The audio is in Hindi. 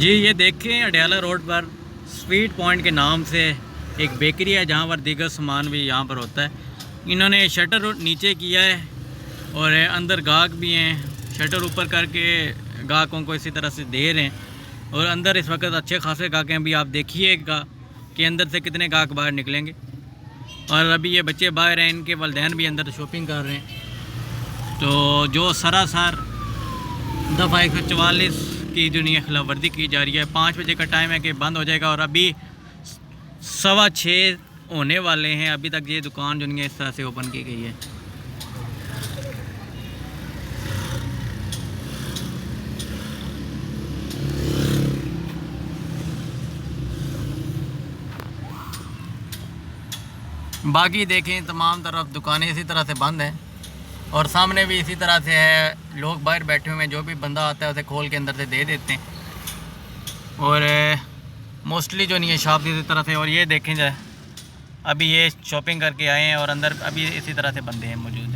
जी ये देखें अडयाला रोड पर स्वीट पॉइंट के नाम से एक बेकरी है जहाँ पर दीगर सामान भी यहाँ पर होता है। इन्होंने शटर नीचे किया है और अंदर गाहक भी हैं। शटर ऊपर करके गाहकों को इसी तरह से दे रहे हैं और अंदर इस वक्त अच्छे खासे गाहक हैं। अभी आप देखिएगा कि अंदर से कितने गाहक बाहर निकलेंगे। और अभी ये बच्चे बाहर हैं, इनके वालिदैन भी अंदर शॉपिंग कर रहे हैं। तो जो सरासर दफ़ा 144 की जो नहीं खिलाफ वर्जी की जा रही है। 5 बजे का टाइम है कि बंद हो जाएगा और अभी 6:15 होने वाले हैं। अभी तक ये दुकान जो नहीं है इस तरह से ओपन की गई है। बाकी देखें तमाम तरफ दुकानें इसी तरह से बंद हैं और सामने भी इसी तरह से है। लोग बाहर बैठे हुए हैं, जो भी बंदा आता है उसे खोल के अंदर से दे देते हैं। और मोस्टली जो नहीं है शॉप इसी तरह से। और ये देखें जाए अभी ये शॉपिंग करके आए हैं और अंदर अभी इसी तरह से बंदे हैं मौजूद।